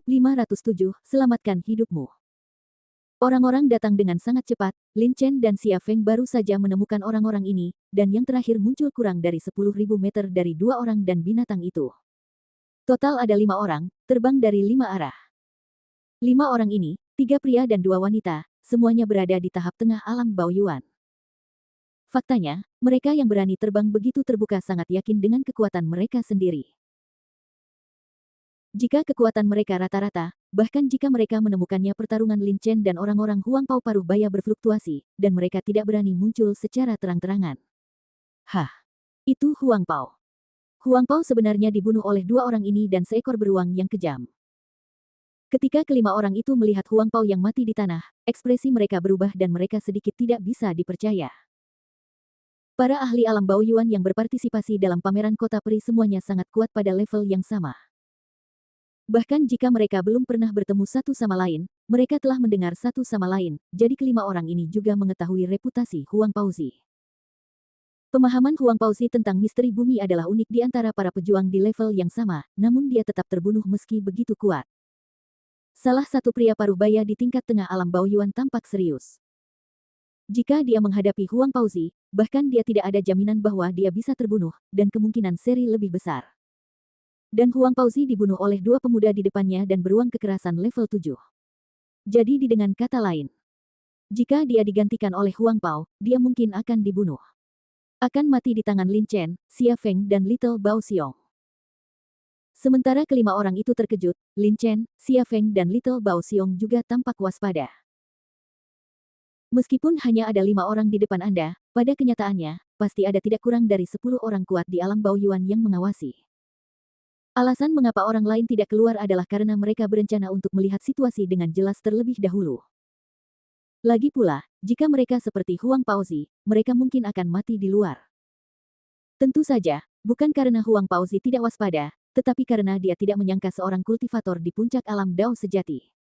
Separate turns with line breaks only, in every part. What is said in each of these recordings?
507, selamatkan hidupmu. Orang-orang datang dengan sangat cepat, Lin Chen dan Xia Feng baru saja menemukan orang-orang ini, dan yang terakhir muncul kurang dari 10.000 meter dari dua orang dan binatang itu. Total ada 5 orang, terbang dari 5 arah. 5 orang ini, 3 pria dan 2 wanita, semuanya berada di tahap tengah alam Baoyuan. Faktanya, mereka yang berani terbang begitu terbuka sangat yakin dengan kekuatan mereka sendiri. Jika kekuatan mereka rata-rata, bahkan jika mereka menemukannya pertarungan Lin Chen dan orang-orang Huang Pao paruh baya berfluktuasi, dan mereka tidak berani muncul secara terang-terangan. Hah, itu Huang Pao. Huang Pao sebenarnya dibunuh oleh 2 orang ini dan seekor beruang yang kejam. Ketika kelima orang itu melihat Huang Pao yang mati di tanah, ekspresi mereka berubah dan mereka sedikit tidak bisa dipercaya. Para ahli alam Baoyuan yang berpartisipasi dalam pameran kota peri semuanya sangat kuat pada level yang sama. Bahkan jika mereka belum pernah bertemu satu sama lain, mereka telah mendengar satu sama lain, jadi kelima orang ini juga mengetahui reputasi Huang Paozi. Pemahaman Huang Paozi tentang misteri bumi adalah unik di antara para pejuang di level yang sama, namun dia tetap terbunuh meski begitu kuat. Salah satu pria paruh baya di tingkat tengah alam Baoyuan tampak serius. Jika dia menghadapi Huang Paozi, bahkan dia tidak ada jaminan bahwa dia bisa terbunuh, dan kemungkinan seri lebih besar. Dan Huang Paozi dibunuh oleh 2 pemuda di depannya dan beruang kekerasan level 7. Jadi dengan kata lain, jika dia digantikan oleh Huang Pao, dia mungkin akan dibunuh. Akan mati di tangan Lin Chen, Xia Feng dan Little Bao Xiong. Sementara kelima orang itu terkejut, Lin Chen, Xia Feng dan Little Bao Xiong juga tampak waspada. Meskipun hanya ada 5 orang di depan Anda, pada kenyataannya, pasti ada tidak kurang dari 10 orang kuat di alam Baoyuan yang mengawasi. Alasan mengapa orang lain tidak keluar adalah karena mereka berencana untuk melihat situasi dengan jelas terlebih dahulu. Lagi pula, jika mereka seperti Huang Paozi, mereka mungkin akan mati di luar. Tentu saja, bukan karena Huang Paozi tidak waspada, tetapi karena dia tidak menyangka seorang kultivator di puncak alam Dao sejati.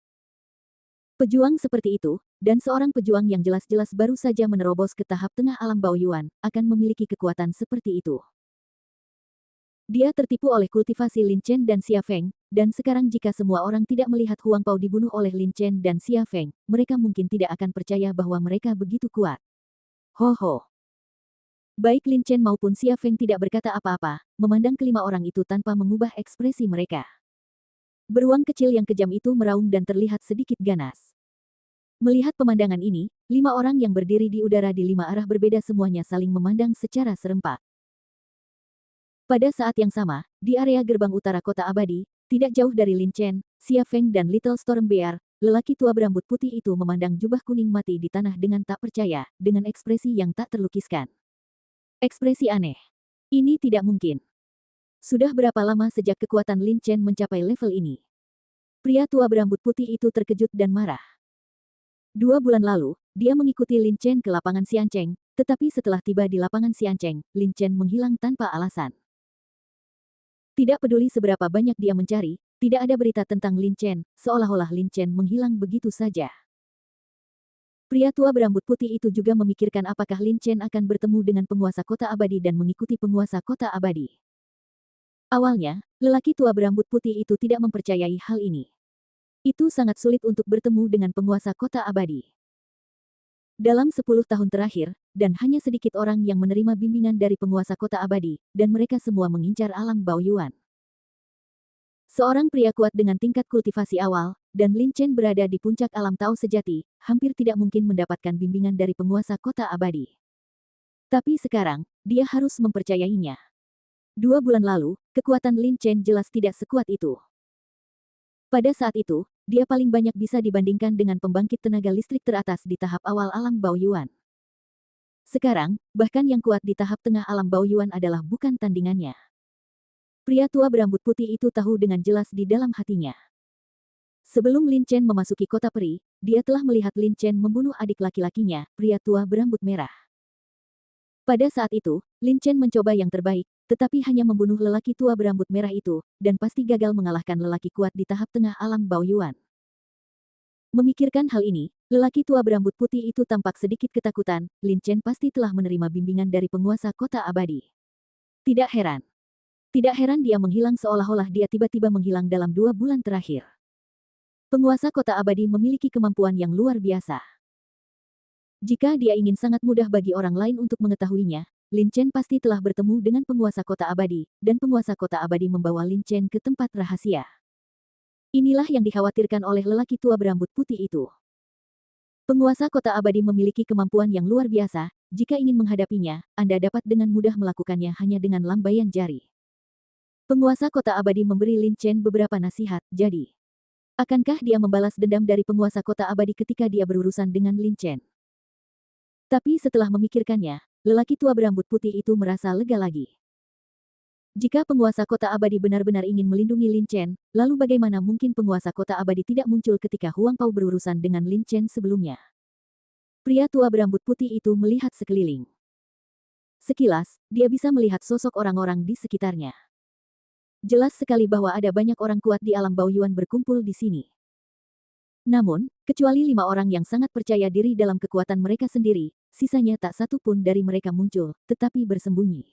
Pejuang seperti itu, dan seorang pejuang yang jelas-jelas baru saja menerobos ke tahap tengah alam Baoyuan, akan memiliki kekuatan seperti itu. Dia tertipu oleh kultivasi Lin Chen dan Xia Feng, dan sekarang jika semua orang tidak melihat Huang Pao dibunuh oleh Lin Chen dan Xia Feng, mereka mungkin tidak akan percaya bahwa mereka begitu kuat. Ho ho. Baik Lin Chen maupun Xia Feng tidak berkata apa-apa, memandang kelima orang itu tanpa mengubah ekspresi mereka. Beruang kecil yang kejam itu meraung dan terlihat sedikit ganas. Melihat pemandangan ini, 5 orang yang berdiri di udara di 5 arah berbeda semuanya saling memandang secara serempak. Pada saat yang sama, di area gerbang utara kota abadi, tidak jauh dari Lin Chen, Xia Feng dan Little Storm Bear, lelaki tua berambut putih itu memandang jubah kuning mati di tanah dengan tak percaya, dengan ekspresi yang tak terlukiskan. Ekspresi aneh. Ini tidak mungkin. Sudah berapa lama sejak kekuatan Lin Chen mencapai level ini? Pria tua berambut putih itu terkejut dan marah. 2 bulan lalu, dia mengikuti Lin Chen ke lapangan Xiancheng, tetapi setelah tiba di lapangan Xiancheng, Lin Chen menghilang tanpa alasan. Tidak peduli seberapa banyak dia mencari, tidak ada berita tentang Lin Chen, seolah-olah Lin Chen menghilang begitu saja. Pria tua berambut putih itu juga memikirkan apakah Lin Chen akan bertemu dengan penguasa kota abadi dan mengikuti penguasa kota abadi. Awalnya, lelaki tua berambut putih itu tidak mempercayai hal ini. Itu sangat sulit untuk bertemu dengan penguasa kota abadi. Dalam 10 tahun terakhir, dan hanya sedikit orang yang menerima bimbingan dari penguasa kota abadi, dan mereka semua mengincar alam Baoyuan. Seorang pria kuat dengan tingkat kultivasi awal, dan Lin Chen berada di puncak alam Tao sejati, hampir tidak mungkin mendapatkan bimbingan dari penguasa kota abadi. Tapi sekarang, dia harus mempercayainya. 2 bulan lalu, kekuatan Lin Chen jelas tidak sekuat itu. Pada saat itu, dia paling banyak bisa dibandingkan dengan pembangkit tenaga listrik teratas di tahap awal alam Baoyuan. Sekarang, bahkan yang kuat di tahap tengah alam Baoyuan adalah bukan tandingannya. Pria tua berambut putih itu tahu dengan jelas di dalam hatinya. Sebelum Lin Chen memasuki kota peri, dia telah melihat Lin Chen membunuh adik laki-lakinya, pria tua berambut merah. Pada saat itu, Lin Chen mencoba yang terbaik, tetapi hanya membunuh lelaki tua berambut merah itu, dan pasti gagal mengalahkan lelaki kuat di tahap tengah alam Baoyuan. Memikirkan hal ini, lelaki tua berambut putih itu tampak sedikit ketakutan, Lin Chen pasti telah menerima bimbingan dari penguasa kota abadi. Tidak heran. Tidak heran dia menghilang seolah-olah dia tiba-tiba menghilang dalam 2 bulan terakhir. Penguasa kota abadi memiliki kemampuan yang luar biasa. Jika dia ingin sangat mudah bagi orang lain untuk mengetahuinya, Lin Chen pasti telah bertemu dengan penguasa kota abadi, dan penguasa kota abadi membawa Lin Chen ke tempat rahasia. Inilah yang dikhawatirkan oleh lelaki tua berambut putih itu. Penguasa kota abadi memiliki kemampuan yang luar biasa, jika ingin menghadapinya, Anda dapat dengan mudah melakukannya hanya dengan lambaian jari. Penguasa kota abadi memberi Lin Chen beberapa nasihat, jadi akankah dia membalas dendam dari penguasa kota abadi ketika dia berurusan dengan Lin Chen? Tapi setelah memikirkannya, lelaki tua berambut putih itu merasa lega lagi. Jika penguasa kota abadi benar-benar ingin melindungi Lin Chen, lalu bagaimana mungkin penguasa kota abadi tidak muncul ketika Huang Pao berurusan dengan Lin Chen sebelumnya? Pria tua berambut putih itu melihat sekeliling. Sekilas, dia bisa melihat sosok orang-orang di sekitarnya. Jelas sekali bahwa ada banyak orang kuat di alam Baoyuan berkumpul di sini. Namun, kecuali 5 orang yang sangat percaya diri dalam kekuatan mereka sendiri, sisanya tak satu pun dari mereka muncul, tetapi bersembunyi.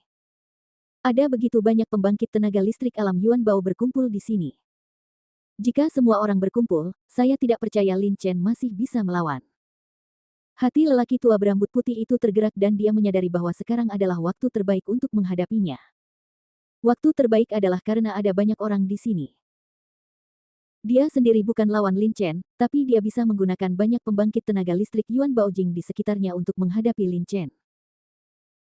Ada begitu banyak pembangkit tenaga listrik alam Yuan Bao berkumpul di sini. Jika semua orang berkumpul, saya tidak percaya Lin Chen masih bisa melawan. Hati lelaki tua berambut putih itu tergerak dan dia menyadari bahwa sekarang adalah waktu terbaik untuk menghadapinya. Waktu terbaik adalah karena ada banyak orang di sini. Dia sendiri bukan lawan Lin Chen, tapi dia bisa menggunakan banyak pembangkit tenaga listrik Yuan Baojing di sekitarnya untuk menghadapi Lin Chen.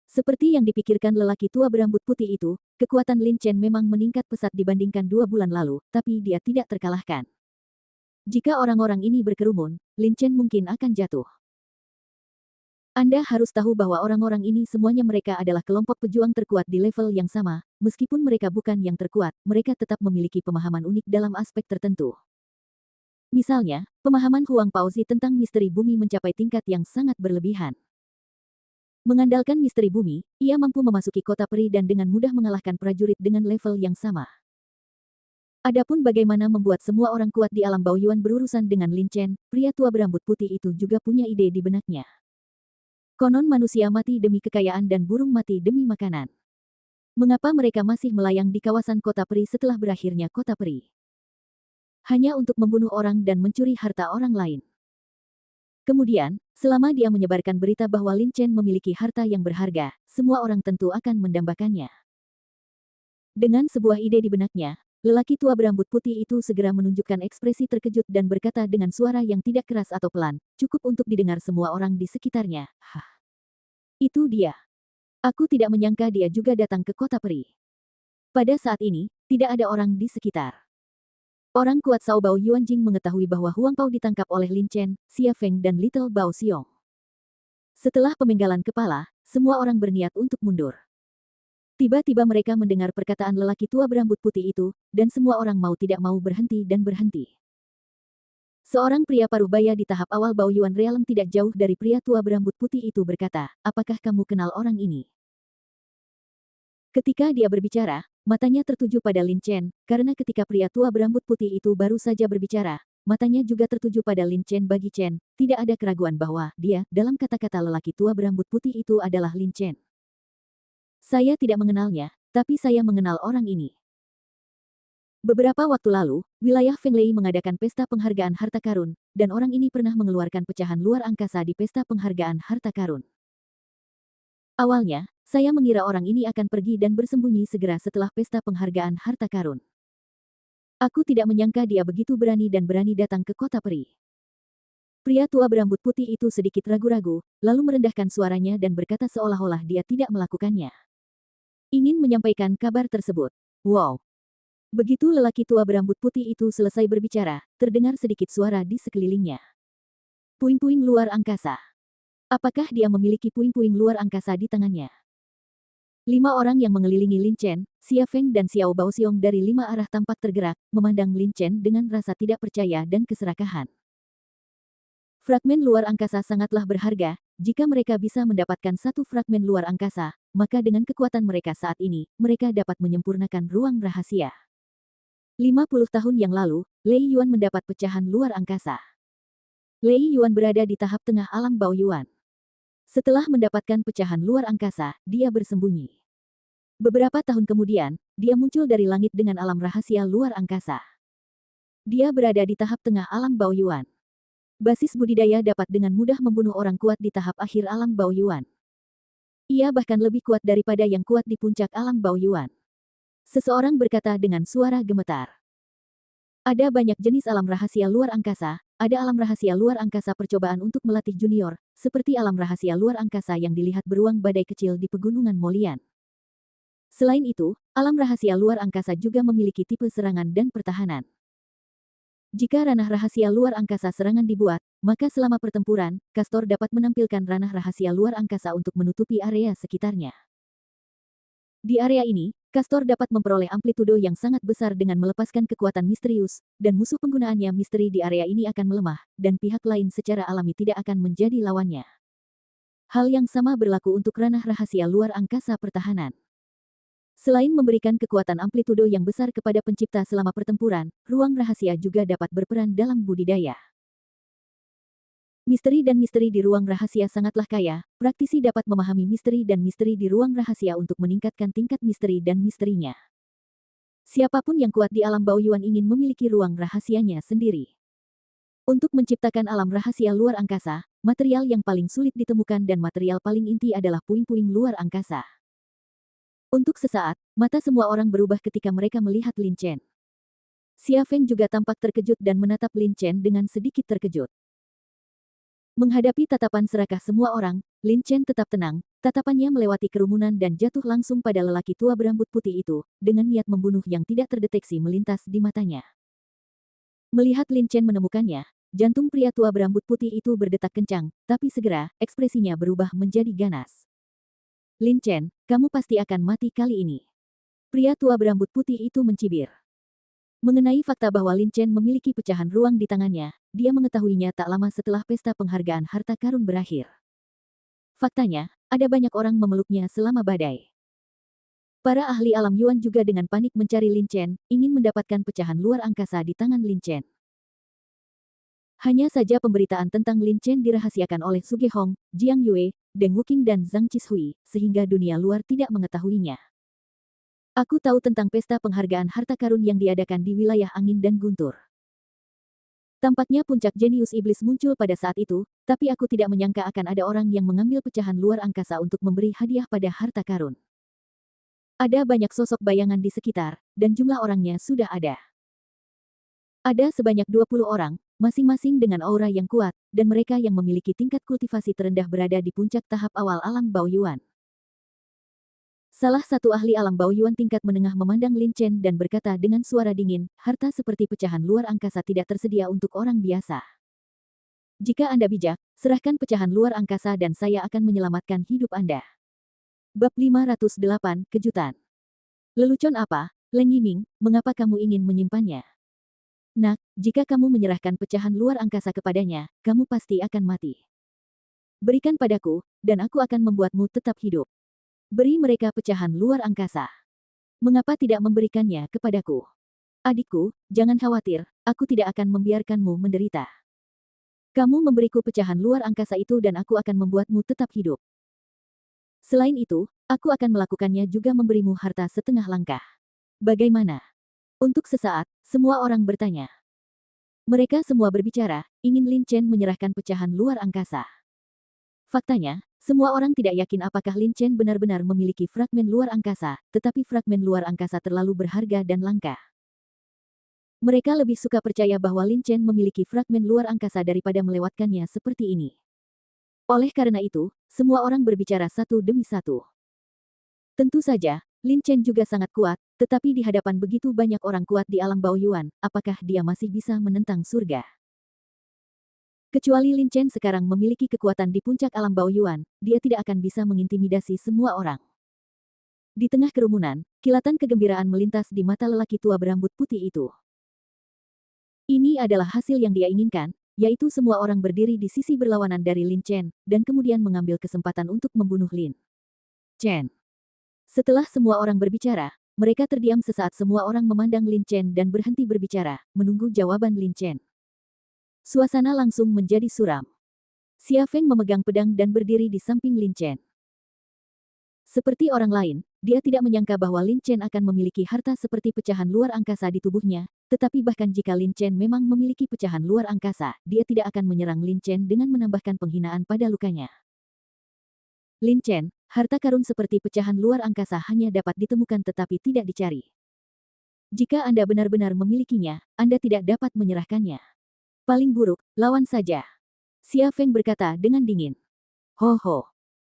Seperti yang dipikirkan lelaki tua berambut putih itu, kekuatan Lin Chen memang meningkat pesat dibandingkan 2 bulan lalu, tapi dia tidak terkalahkan. Jika orang-orang ini berkerumun, Lin Chen mungkin akan jatuh. Anda harus tahu bahwa orang-orang ini semuanya mereka adalah kelompok pejuang terkuat di level yang sama, meskipun mereka bukan yang terkuat, mereka tetap memiliki pemahaman unik dalam aspek tertentu. Misalnya, pemahaman Huang Paozi tentang misteri bumi mencapai tingkat yang sangat berlebihan. Mengandalkan misteri bumi, ia mampu memasuki kota peri dan dengan mudah mengalahkan prajurit dengan level yang sama. Adapun bagaimana membuat semua orang kuat di alam Baoyuan berurusan dengan Lin Chen, pria tua berambut putih itu juga punya ide di benaknya. Konon manusia mati demi kekayaan dan burung mati demi makanan. Mengapa mereka masih melayang di kawasan kota peri setelah berakhirnya kota peri? Hanya untuk membunuh orang dan mencuri harta orang lain. Kemudian, selama dia menyebarkan berita bahwa Lin Chen memiliki harta yang berharga, semua orang tentu akan mendambakannya. Dengan sebuah ide di benaknya, lelaki tua berambut putih itu segera menunjukkan ekspresi terkejut dan berkata dengan suara yang tidak keras atau pelan, cukup untuk didengar semua orang di sekitarnya. Hah. Itu dia. Aku tidak menyangka dia juga datang ke kota peri. Pada saat ini, tidak ada orang di sekitar. Orang kuat Sao Bao Yuanjing mengetahui bahwa Huang Pao ditangkap oleh Lin Chen, Xia Feng dan Little Bao Xiong. Setelah pemenggalan kepala, semua orang berniat untuk mundur. Tiba-tiba mereka mendengar perkataan lelaki tua berambut putih itu, dan semua orang mau tidak mau berhenti dan berhenti. Seorang pria parubaya di tahap awal Baoyuan Realm tidak jauh dari pria tua berambut putih itu berkata, apakah kamu kenal orang ini? Ketika dia berbicara, matanya tertuju pada Lin Chen, karena ketika pria tua berambut putih itu baru saja berbicara, matanya juga tertuju pada Lin Chen. Bagi Chen, tidak ada keraguan bahwa dia, dalam kata-kata lelaki tua berambut putih itu adalah Lin Chen. Saya tidak mengenalnya, tapi saya mengenal orang ini. Beberapa waktu lalu, wilayah Fenglei mengadakan pesta penghargaan harta karun, dan orang ini pernah mengeluarkan pecahan luar angkasa di pesta penghargaan harta karun. Awalnya, saya mengira orang ini akan pergi dan bersembunyi segera setelah pesta penghargaan harta karun. Aku tidak menyangka dia begitu berani dan berani datang ke kota peri. Pria tua berambut putih itu sedikit ragu-ragu, lalu merendahkan suaranya dan berkata seolah-olah dia tidak melakukannya. Ingin menyampaikan kabar tersebut. Wow! Begitu lelaki tua berambut putih itu selesai berbicara, terdengar sedikit suara di sekelilingnya. Puing-puing luar angkasa. Apakah dia memiliki puing-puing luar angkasa di tangannya? 5 orang yang mengelilingi Lin Chen, Xia Feng dan Xiao Baoxiong dari 5 arah tampak tergerak, memandang Lin Chen dengan rasa tidak percaya dan keserakahan. Fragmen luar angkasa sangatlah berharga, jika mereka bisa mendapatkan satu fragmen luar angkasa, maka dengan kekuatan mereka saat ini, mereka dapat menyempurnakan ruang rahasia. 50 tahun yang lalu, Lei Yuan mendapat pecahan luar angkasa. Lei Yuan berada di tahap tengah alam Baoyuan. Setelah mendapatkan pecahan luar angkasa, dia bersembunyi. Beberapa tahun kemudian, dia muncul dari langit dengan alam rahasia luar angkasa. Dia berada di tahap tengah alam Baoyuan. Basis budidaya dapat dengan mudah membunuh orang kuat di tahap akhir alam Baoyuan. Ia bahkan lebih kuat daripada yang kuat di puncak alam Baoyuan. Seseorang berkata dengan suara gemetar. Ada banyak jenis alam rahasia luar angkasa, ada alam rahasia luar angkasa percobaan untuk melatih junior, seperti alam rahasia luar angkasa yang dilihat beruang badai kecil di pegunungan Molian. Selain itu, alam rahasia luar angkasa juga memiliki tipe serangan dan pertahanan. Jika ranah rahasia luar angkasa serangan dibuat, maka selama pertempuran, Castor dapat menampilkan ranah rahasia luar angkasa untuk menutupi area sekitarnya. Di area ini, Castor dapat memperoleh amplitudo yang sangat besar dengan melepaskan kekuatan misterius, dan musuh penggunaannya misteri di area ini akan melemah, dan pihak lain secara alami tidak akan menjadi lawannya. Hal yang sama berlaku untuk ranah rahasia luar angkasa pertahanan. Selain memberikan kekuatan amplitudo yang besar kepada pencipta selama pertempuran, ruang rahasia juga dapat berperan dalam budidaya. Misteri dan misteri di ruang rahasia sangatlah kaya, praktisi dapat memahami misteri dan misteri di ruang rahasia untuk meningkatkan tingkat misteri dan misterinya. Siapapun yang kuat di alam Baoyuan ingin memiliki ruang rahasianya sendiri. Untuk menciptakan alam rahasia luar angkasa, material yang paling sulit ditemukan dan material paling inti adalah puing-puing luar angkasa. Untuk sesaat, mata semua orang berubah ketika mereka melihat Lin Chen. Xia Feng juga tampak terkejut dan menatap Lin Chen dengan sedikit terkejut. Menghadapi tatapan serakah semua orang, Lin Chen tetap tenang, tatapannya melewati kerumunan dan jatuh langsung pada lelaki tua berambut putih itu, dengan niat membunuh yang tidak terdeteksi melintas di matanya. Melihat Lin Chen menemukannya, jantung pria tua berambut putih itu berdetak kencang, tapi segera, ekspresinya berubah menjadi ganas. Lin Chen, kamu pasti akan mati kali ini. Pria tua berambut putih itu mencibir. Mengenai fakta bahwa Lin Chen memiliki pecahan ruang di tangannya, dia mengetahuinya tak lama setelah pesta penghargaan harta karun berakhir. Faktanya, ada banyak orang memeluknya selama badai. Para ahli alam Yuan juga dengan panik mencari Lin Chen, ingin mendapatkan pecahan luar angkasa di tangan Lin Chen. Hanya saja pemberitaan tentang Lin Chen dirahasiakan oleh Suge Hong, Jiang Yue, Deng Wuqing dan Zhang Qishui, sehingga dunia luar tidak mengetahuinya. Aku tahu tentang pesta penghargaan harta karun yang diadakan di wilayah angin dan guntur. Tampaknya puncak jenius iblis muncul pada saat itu, tapi aku tidak menyangka akan ada orang yang mengambil pecahan luar angkasa untuk memberi hadiah pada harta karun. Ada banyak sosok bayangan di sekitar, dan jumlah orangnya sudah ada. Ada sebanyak 20 orang, masing-masing dengan aura yang kuat, dan mereka yang memiliki tingkat kultivasi terendah berada di puncak tahap awal alam Baoyuan. Salah satu ahli alam Baoyuan tingkat menengah memandang Lin Chen dan berkata dengan suara dingin, harta seperti pecahan luar angkasa tidak tersedia untuk orang biasa. Jika Anda bijak, serahkan pecahan luar angkasa dan saya akan menyelamatkan hidup Anda. Bab 508, Kejutan. Lelucon apa, Leng Yiming, mengapa kamu ingin menyimpannya? Nak, jika kamu menyerahkan pecahan luar angkasa kepadanya, kamu pasti akan mati. Berikan padaku, dan aku akan membuatmu tetap hidup. Beri mereka pecahan luar angkasa. Mengapa tidak memberikannya kepadaku? Adikku, jangan khawatir, aku tidak akan membiarkanmu menderita. Kamu memberiku pecahan luar angkasa itu dan aku akan membuatmu tetap hidup. Selain itu, aku akan melakukannya juga memberimu harta setengah langkah. Bagaimana? Untuk sesaat, semua orang bertanya. Mereka semua berbicara, ingin Lin Chen menyerahkan pecahan luar angkasa. Faktanya, semua orang tidak yakin apakah Lin Chen benar-benar memiliki fragmen luar angkasa, tetapi fragmen luar angkasa terlalu berharga dan langka. Mereka lebih suka percaya bahwa Lin Chen memiliki fragmen luar angkasa daripada melewatkannya seperti ini. Oleh karena itu, semua orang berbicara satu demi satu. Tentu saja, Lin Chen juga sangat kuat, tetapi di hadapan begitu banyak orang kuat di alam Baoyuan, apakah dia masih bisa menentang surga? Kecuali Lin Chen sekarang memiliki kekuatan di puncak alam Baoyuan, dia tidak akan bisa mengintimidasi semua orang. Di tengah kerumunan, kilatan kegembiraan melintas di mata lelaki tua berambut putih itu. Ini adalah hasil yang dia inginkan, yaitu semua orang berdiri di sisi berlawanan dari Lin Chen, dan kemudian mengambil kesempatan untuk membunuh Lin Chen. Setelah semua orang berbicara, mereka terdiam sesaat semua orang memandang Lin Chen dan berhenti berbicara, menunggu jawaban Lin Chen. Suasana langsung menjadi suram. Xia Feng memegang pedang dan berdiri di samping Lin Chen. Seperti orang lain, dia tidak menyangka bahwa Lin Chen akan memiliki harta seperti pecahan luar angkasa di tubuhnya, tetapi bahkan jika Lin Chen memang memiliki pecahan luar angkasa, dia tidak akan menyerang Lin Chen dengan menambahkan penghinaan pada lukanya. Lin Chen, harta karun seperti pecahan luar angkasa hanya dapat ditemukan tetapi tidak dicari. Jika Anda benar-benar memilikinya, Anda tidak dapat menyerahkannya. Paling buruk, lawan saja. Xia Feng berkata dengan dingin. Ho ho.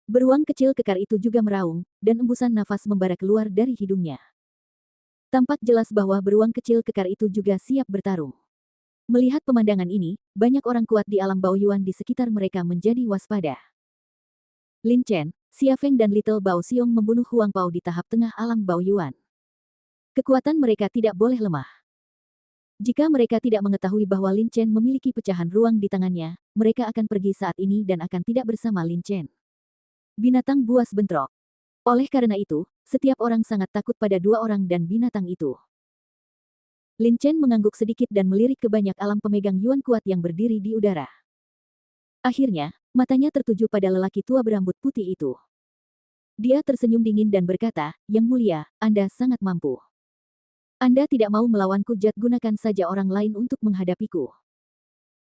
Beruang kecil kekar itu juga meraung, dan embusan nafas membara keluar dari hidungnya. Tampak jelas bahwa beruang kecil kekar itu juga siap bertarung. Melihat pemandangan ini, banyak orang kuat di alam Baoyuan di sekitar mereka menjadi waspada. Lin Chen, Xia Feng dan Little Bao Xiong membunuh Huang Pao di tahap tengah alam Baoyuan. Kekuatan mereka tidak boleh lemah. Jika mereka tidak mengetahui bahwa Lin Chen memiliki pecahan ruang di tangannya, mereka akan pergi saat ini dan akan tidak bersama Lin Chen. Binatang buas bentrok. Oleh karena itu, setiap orang sangat takut pada dua orang dan binatang itu. Lin Chen mengangguk sedikit dan melirik ke banyak alam pemegang yuan kuat yang berdiri di udara. Akhirnya, matanya tertuju pada lelaki tua berambut putih itu. Dia tersenyum dingin dan berkata, "Yang mulia, Anda sangat mampu. Anda tidak mau melawanku, gunakan saja orang lain untuk menghadapiku."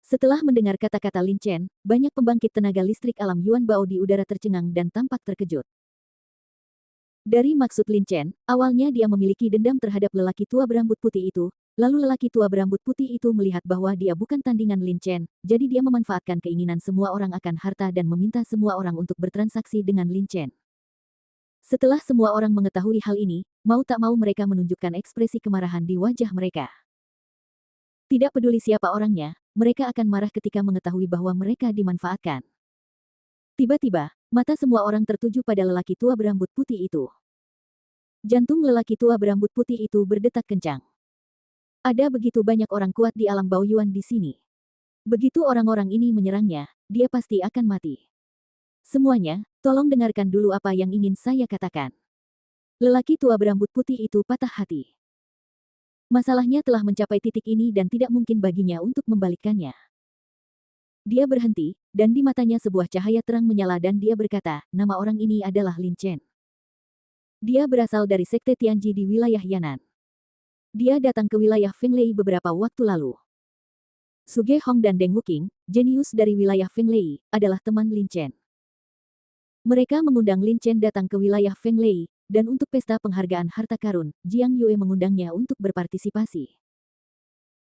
Setelah mendengar kata-kata Lin Chen, banyak pembangkit tenaga listrik alam Yuan Bao di udara tercengang dan tampak terkejut. Dari maksud Lin Chen, awalnya dia memiliki dendam terhadap lelaki tua berambut putih itu, lalu lelaki tua berambut putih itu melihat bahwa dia bukan tandingan Lin Chen, jadi dia memanfaatkan keinginan semua orang akan harta dan meminta semua orang untuk bertransaksi dengan Lin Chen. Setelah semua orang mengetahui hal ini, mau tak mau mereka menunjukkan ekspresi kemarahan di wajah mereka. Tidak peduli siapa orangnya, mereka akan marah ketika mengetahui bahwa mereka dimanfaatkan. Tiba-tiba, mata semua orang tertuju pada lelaki tua berambut putih itu. Jantung lelaki tua berambut putih itu berdetak kencang. Ada begitu banyak orang kuat di alam Baoyuan di sini. Begitu orang-orang ini menyerangnya, dia pasti akan mati. Semuanya, tolong dengarkan dulu apa yang ingin saya katakan. Lelaki tua berambut putih itu patah hati. Masalahnya telah mencapai titik ini dan tidak mungkin baginya untuk membalikkannya. Dia berhenti, dan di matanya sebuah cahaya terang menyala dan dia berkata, nama orang ini adalah Lin Chen. Dia berasal dari Sekte Tianji di wilayah Yan'an. Dia datang ke wilayah Fenglei beberapa waktu lalu. Suge Hong dan Deng Wuqing, jenius dari wilayah Fenglei, adalah teman Lin Chen. Mereka mengundang Lin Chen datang ke wilayah Fenglei, dan untuk pesta penghargaan harta karun, Jiang Yue mengundangnya untuk berpartisipasi.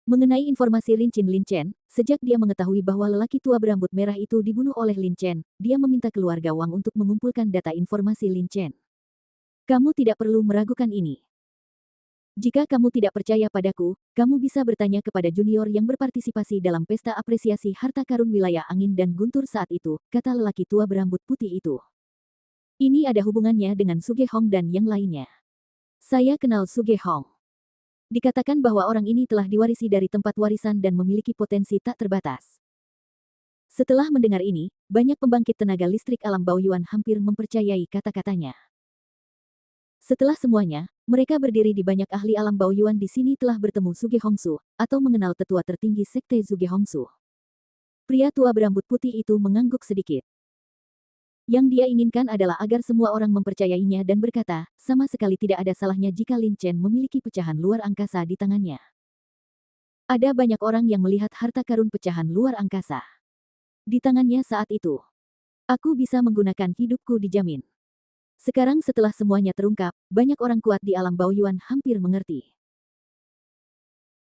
Mengenai informasi rincian Lin Chen, sejak dia mengetahui bahwa lelaki tua berambut merah itu dibunuh oleh Lin Chen, dia meminta keluarga Wang untuk mengumpulkan data informasi Lin Chen. Kamu tidak perlu meragukan ini. Jika kamu tidak percaya padaku, kamu bisa bertanya kepada junior yang berpartisipasi dalam pesta apresiasi harta karun wilayah angin dan guntur saat itu, kata lelaki tua berambut putih itu. Ini ada hubungannya dengan Suge Hong dan yang lainnya. Saya kenal Suge Hong. Dikatakan bahwa orang ini telah diwarisi dari tempat warisan dan memiliki potensi tak terbatas. Setelah mendengar ini, banyak pembangkit tenaga listrik alam Baoyuan hampir mempercayai kata-katanya. Setelah semuanya, mereka berdiri di banyak ahli alam Baoyuan di sini telah bertemu Suge Hongsu, atau mengenal tetua tertinggi Sekte Suge Hongsu. Pria tua berambut putih itu mengangguk sedikit. Yang dia inginkan adalah agar semua orang mempercayainya dan berkata, sama sekali tidak ada salahnya jika Lin Chen memiliki pecahan luar angkasa di tangannya. Ada banyak orang yang melihat harta karun pecahan luar angkasa di tangannya saat itu. Aku bisa menggunakan hidupku dijamin. Sekarang setelah semuanya terungkap, banyak orang kuat di alam Baoyuan hampir mengerti.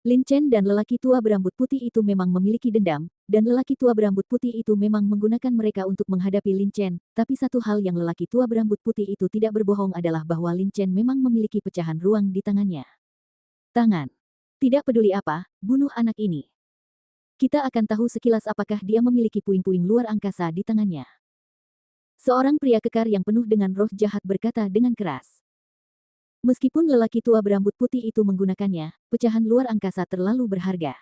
Lin Chen dan lelaki tua berambut putih itu memang memiliki dendam, dan lelaki tua berambut putih itu memang menggunakan mereka untuk menghadapi Lin Chen, tapi satu hal yang lelaki tua berambut putih itu tidak berbohong adalah bahwa Lin Chen memang memiliki pecahan ruang di tangannya. Tangan. Tidak peduli apa, bunuh anak ini. Kita akan tahu sekilas apakah dia memiliki puing-puing luar angkasa di tangannya. Seorang pria kekar yang penuh dengan roh jahat berkata dengan keras. Meskipun lelaki tua berambut putih itu menggunakannya, pecahan luar angkasa terlalu berharga.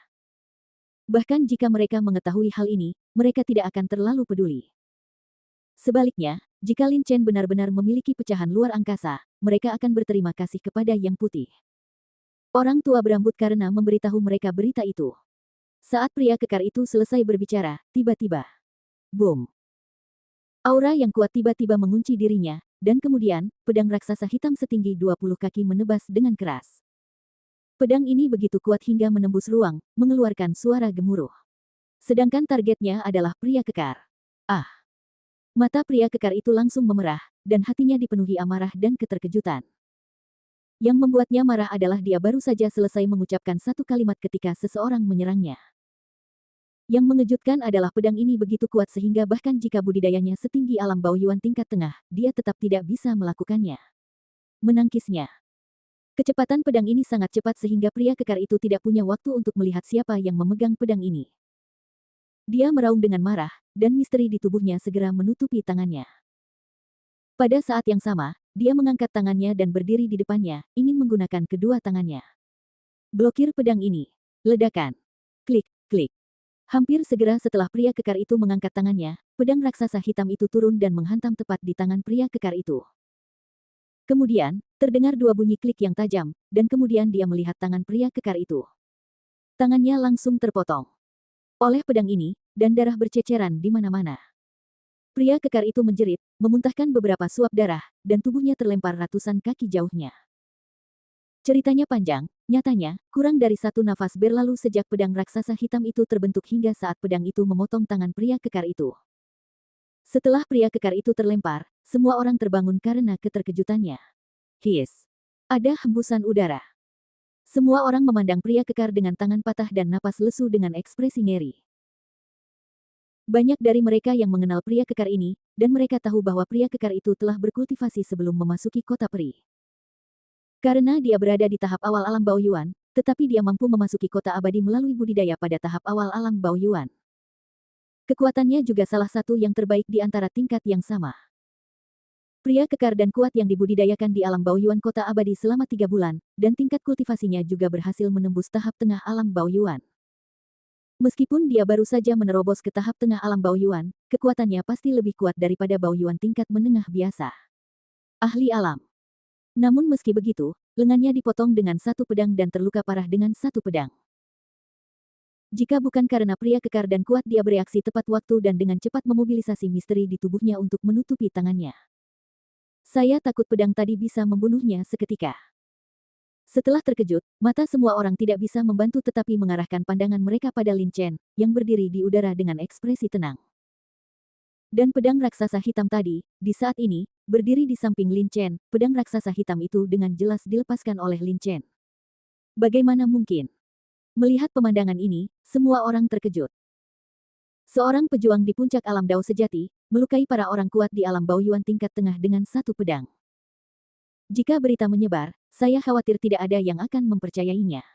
Bahkan jika mereka mengetahui hal ini, mereka tidak akan terlalu peduli. Sebaliknya, jika Lin Chen benar-benar memiliki pecahan luar angkasa, mereka akan berterima kasih kepada Yang Putih. Orang tua berambut karena memberitahu mereka berita itu. Saat pria kekar itu selesai berbicara, tiba-tiba, boom! Aura yang kuat tiba-tiba mengunci dirinya, dan kemudian, pedang raksasa hitam setinggi 20 kaki menebas dengan keras. Pedang ini begitu kuat hingga menembus ruang, mengeluarkan suara gemuruh. Sedangkan targetnya adalah pria kekar. Ah! Mata pria kekar itu langsung memerah, dan hatinya dipenuhi amarah dan keterkejutan. Yang membuatnya marah adalah dia baru saja selesai mengucapkan satu kalimat ketika seseorang menyerangnya. Yang mengejutkan adalah pedang ini begitu kuat sehingga bahkan jika budidayanya setinggi alam Baoyuan tingkat tengah, dia tetap tidak bisa melakukannya. Menangkisnya. Kecepatan pedang ini sangat cepat sehingga pria kekar itu tidak punya waktu untuk melihat siapa yang memegang pedang ini. Dia meraung dengan marah, dan misteri di tubuhnya segera menutupi tangannya. Pada saat yang sama, dia mengangkat tangannya dan berdiri di depannya, ingin menggunakan kedua tangannya. Blokir pedang ini. Ledakan. Klik, klik. Hampir segera setelah pria kekar itu mengangkat tangannya, pedang raksasa hitam itu turun dan menghantam tepat di tangan pria kekar itu. Kemudian, terdengar dua bunyi klik yang tajam, dan kemudian dia melihat tangan pria kekar itu. Tangannya langsung terpotong oleh pedang ini, dan darah berceceran di mana-mana. Pria kekar itu menjerit, memuntahkan beberapa suap darah, dan tubuhnya terlempar ratusan kaki jauhnya. Ceritanya panjang, nyatanya, kurang dari satu nafas berlalu sejak pedang raksasa hitam itu terbentuk hingga saat pedang itu memotong tangan pria kekar itu. Setelah pria kekar itu terlempar, semua orang terbangun karena keterkejutannya. Hiss! Ada hembusan udara. Semua orang memandang pria kekar dengan tangan patah dan napas lesu dengan ekspresi ngeri. Banyak dari mereka yang mengenal pria kekar ini, dan mereka tahu bahwa pria kekar itu telah berkultivasi sebelum memasuki kota peri. Karena dia berada di tahap awal alam Baoyuan, tetapi dia mampu memasuki kota abadi melalui budidaya pada tahap awal alam Baoyuan. Kekuatannya juga salah satu yang terbaik di antara tingkat yang sama. Pria kekar dan kuat yang dibudidayakan di alam Baoyuan kota abadi selama 3 bulan, dan tingkat kultivasinya juga berhasil menembus tahap tengah alam Baoyuan. Meskipun dia baru saja menerobos ke tahap tengah alam Baoyuan, kekuatannya pasti lebih kuat daripada Baoyuan tingkat menengah biasa. Ahli alam. Namun meski begitu, lengannya dipotong dengan satu pedang dan terluka parah dengan satu pedang. Jika bukan karena pria kekar dan kuat dia bereaksi tepat waktu dan dengan cepat memobilisasi misteri di tubuhnya untuk menutupi tangannya. Saya takut pedang tadi bisa membunuhnya seketika. Setelah terkejut, mata semua orang tidak bisa membantu tetapi mengarahkan pandangan mereka pada Lin Chen, yang berdiri di udara dengan ekspresi tenang. Dan pedang raksasa hitam tadi, di saat ini, berdiri di samping Lin Chen, pedang raksasa hitam itu dengan jelas dilepaskan oleh Lin Chen. Bagaimana mungkin? Melihat pemandangan ini, semua orang terkejut. Seorang pejuang di puncak alam Dao sejati, melukai para orang kuat di alam Baoyuan tingkat tengah dengan satu pedang. Jika berita menyebar, saya khawatir tidak ada yang akan mempercayainya.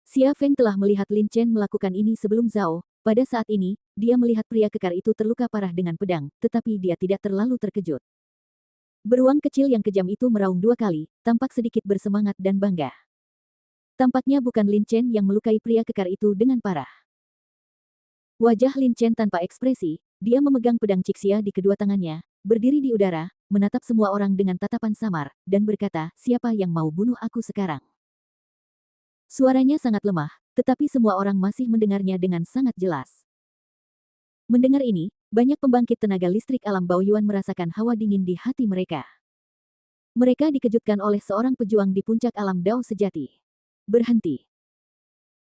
Xia Feng telah melihat Lin Chen melakukan ini sebelum Zhao. Pada saat ini, dia melihat pria kekar itu terluka parah dengan pedang, tetapi dia tidak terlalu terkejut. Beruang kecil yang kejam itu meraung 2 kali, tampak sedikit bersemangat dan bangga. Tampaknya bukan Lin Chen yang melukai pria kekar itu dengan parah. Wajah Lin Chen tanpa ekspresi, dia memegang pedang Cixia di kedua tangannya, berdiri di udara, menatap semua orang dengan tatapan samar, dan berkata, siapa yang mau bunuh aku sekarang? Suaranya sangat lemah, tetapi semua orang masih mendengarnya dengan sangat jelas. Mendengar ini, banyak pembangkit tenaga listrik alam Baoyuan merasakan hawa dingin di hati mereka. Mereka dikejutkan oleh seorang pejuang di puncak alam Dao sejati. Berhenti.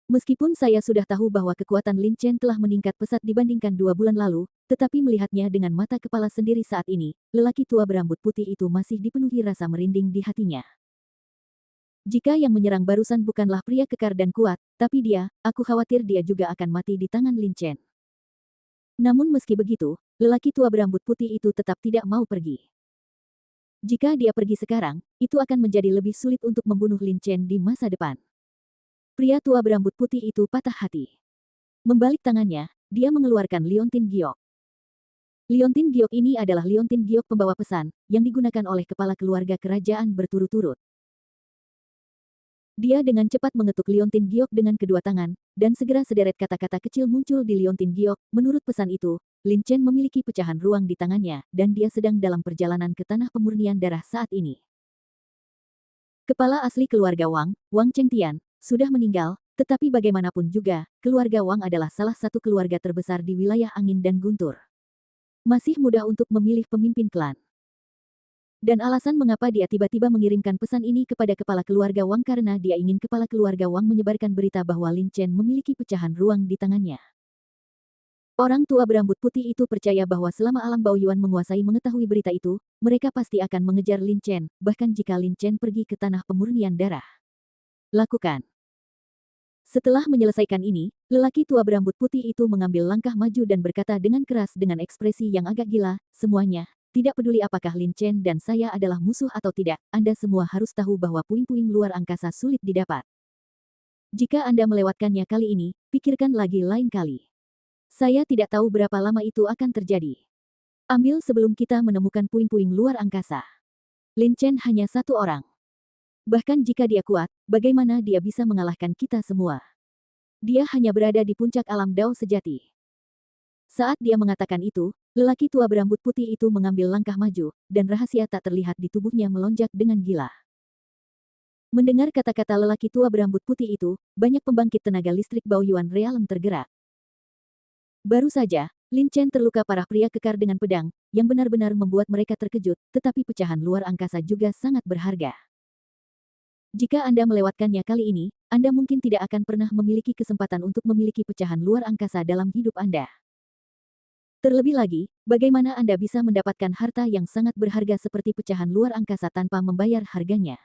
Meskipun saya sudah tahu bahwa kekuatan Lin Chen telah meningkat pesat dibandingkan 2 bulan lalu, tetapi melihatnya dengan mata kepala sendiri saat ini, lelaki tua berambut putih itu masih dipenuhi rasa merinding di hatinya. Jika yang menyerang barusan bukanlah pria kekar dan kuat, tapi dia, aku khawatir dia juga akan mati di tangan Lin Chen. Namun meski begitu, lelaki tua berambut putih itu tetap tidak mau pergi. Jika dia pergi sekarang, itu akan menjadi lebih sulit untuk membunuh Lin Chen di masa depan. Pria tua berambut putih itu patah hati. Membalik tangannya, dia mengeluarkan Liontin Giok. Liontin Giok ini adalah Liontin Giok pembawa pesan, yang digunakan oleh kepala keluarga kerajaan berturut-turut. Dia dengan cepat mengetuk Liontin Giok dengan kedua tangan, dan segera sederet kata-kata kecil muncul di Liontin Giok. Menurut pesan itu, Lin Chen memiliki pecahan ruang di tangannya, dan dia sedang dalam perjalanan ke tanah pemurnian darah saat ini. Kepala asli keluarga Wang, Wang Chengtian, sudah meninggal, tetapi bagaimanapun juga, keluarga Wang adalah salah satu keluarga terbesar di wilayah angin dan guntur. Masih mudah untuk memilih pemimpin klan. Dan alasan mengapa dia tiba-tiba mengirimkan pesan ini kepada kepala keluarga Wang karena dia ingin kepala keluarga Wang menyebarkan berita bahwa Lin Chen memiliki pecahan ruang di tangannya. Orang tua berambut putih itu percaya bahwa selama alam Baoyuan menguasai mengetahui berita itu, mereka pasti akan mengejar Lin Chen, bahkan jika Lin Chen pergi ke tanah pemurnian darah. Lakukan. Setelah menyelesaikan ini, lelaki tua berambut putih itu mengambil langkah maju dan berkata dengan keras dengan ekspresi yang agak gila, semuanya. Tidak peduli apakah Lin Chen dan saya adalah musuh atau tidak, Anda semua harus tahu bahwa puing-puing luar angkasa sulit didapat. Jika Anda melewatkannya kali ini, pikirkan lagi lain kali. Saya tidak tahu berapa lama itu akan terjadi. Ambil sebelum kita menemukan puing-puing luar angkasa. Lin Chen hanya satu orang. Bahkan jika dia kuat, bagaimana dia bisa mengalahkan kita semua? Dia hanya berada di puncak alam Dao sejati. Saat dia mengatakan itu, lelaki tua berambut putih itu mengambil langkah maju, dan rahasia tak terlihat di tubuhnya melonjak dengan gila. Mendengar kata-kata lelaki tua berambut putih itu, banyak pembangkit tenaga listrik Baoyuan Realem tergerak. Baru saja, Lin Chen terluka parah pria kekar dengan pedang, yang benar-benar membuat mereka terkejut, tetapi pecahan luar angkasa juga sangat berharga. Jika Anda melewatkannya kali ini, Anda mungkin tidak akan pernah memiliki kesempatan untuk memiliki pecahan luar angkasa dalam hidup Anda. Terlebih lagi, bagaimana Anda bisa mendapatkan harta yang sangat berharga seperti pecahan luar angkasa tanpa membayar harganya?